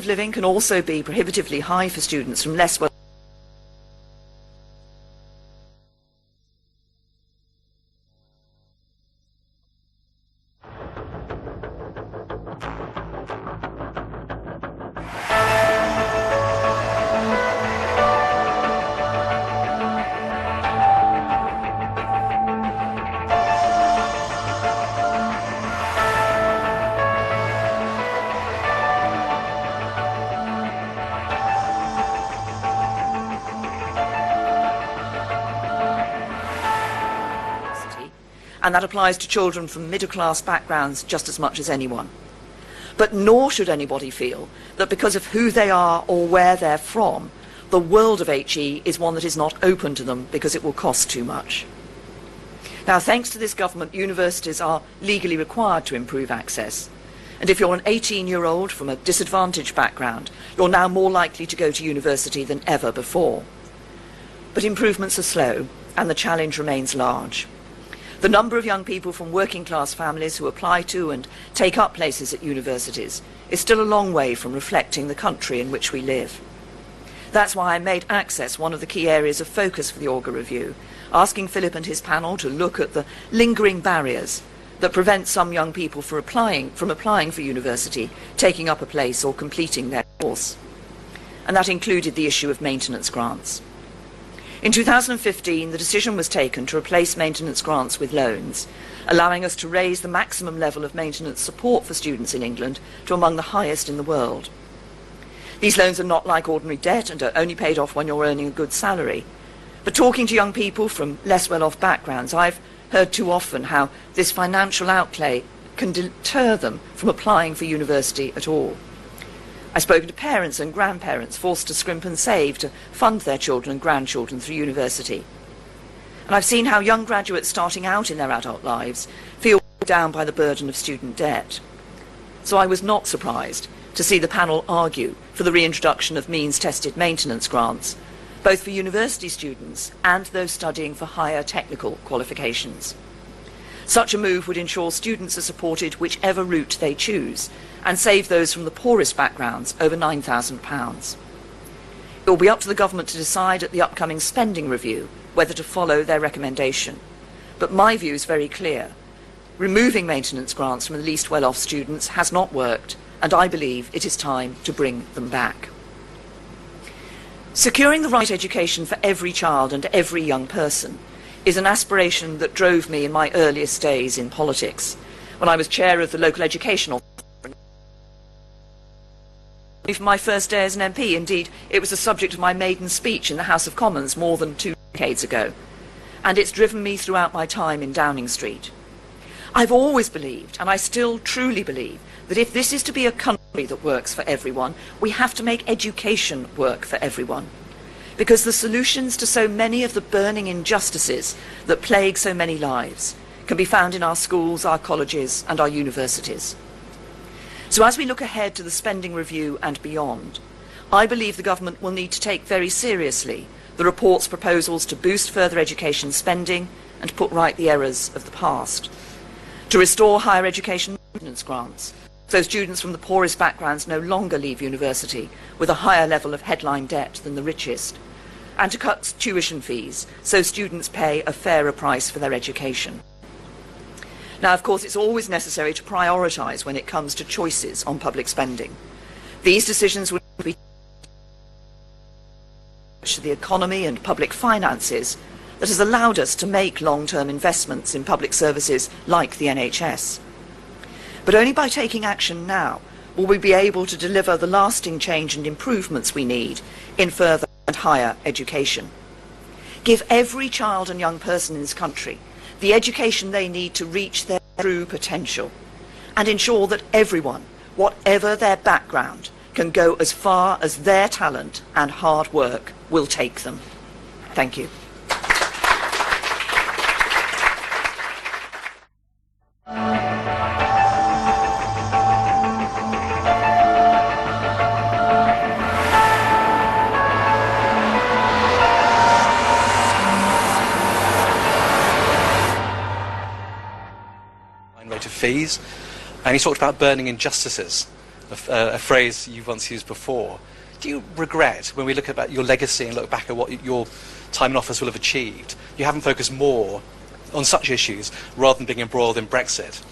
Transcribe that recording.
living can also be prohibitively high for students from less well. And that applies to children from middle-class backgrounds just as much as anyone. But nor should anybody feel that because of who they are or where they're from, the world of HE is one that is not open to them because it will cost too much. Now, thanks to this government, universities are legally required to improve access. And if you're an 18-year-old from a disadvantaged background, you're now more likely to go to university than ever before. But improvements are slow, and the challenge remains large. The number of young people from working class families who apply to and take up places at universities is still a long way from reflecting the country in which we live. That's why I made access one of the key areas of focus for the Auger Review, asking Philip and his panel to look at the lingering barriers that prevent some young people from applying for university, taking up a place or completing their course. And that included the issue of maintenance grants. In 2015, the decision was taken to replace maintenance grants with loans, allowing us to raise the maximum level of maintenance support for students in England to among the highest in the world. These loans are not like ordinary debt and are only paid off when you're earning a good salary. But talking to young people from less well-off backgrounds, I've heard too often how this financial outlay can deter them from applying for university at all. I've spoken to parents and grandparents forced to scrimp and save to fund their children and grandchildren through university. And I've seen how young graduates starting out in their adult lives feel down by the burden of student debt. So I was not surprised to see the panel argue for the reintroduction of means-tested maintenance grants, both for university students and those studying for higher technical qualifications. Such a move would ensure students are supported whichever route they choose, and save those from the poorest backgrounds over £9,000. It will be up to the government to decide at the upcoming spending review whether to follow their recommendation. But my view is very clear. Removing maintenance grants from the least well-off students has not worked, and I believe it is time to bring them back. Securing the right education for every child and every young person is an aspiration that drove me in my earliest days in politics, when I was chair of the local education authority. For my first day as an MP, indeed, it was the subject of my maiden speech in the House of Commons more than 2 decades ago, and it's driven me throughout my time in Downing Street. I've always believed, and I still truly believe, that if this is to be a country that works for everyone, we have to make education work for everyone. Because the solutions to so many of the burning injustices that plague so many lives can be found in our schools, our colleges, and our universities. So as we look ahead to the spending review and beyond, I believe the government will need to take very seriously the report's proposals to boost further education spending and put right the errors of the past, to restore higher education maintenance grants, so students from the poorest backgrounds no longer leave university with a higher level of headline debt than the richest, and to cut tuition fees so students pay a fairer price for their education. Now, of course, it's always necessary to prioritise when it comes to choices on public spending. These decisions would be to the economy and public finances that has allowed us to make long-term investments in public services like the NHS. But only by taking action now will we be able to deliver the lasting change and improvements we need in further and higher education. Give every child and young person in this country the education they need to reach their true potential, and ensure that everyone, whatever their background, can go as far as their talent and hard work will take them. Thank you. Rate of fees, and he talked about burning injustices. a phrase you once used before. Do you regret, when we look at your legacy and look back at what your time in office will have achieved, you haven't focused more on such issues rather than being embroiled in Brexit?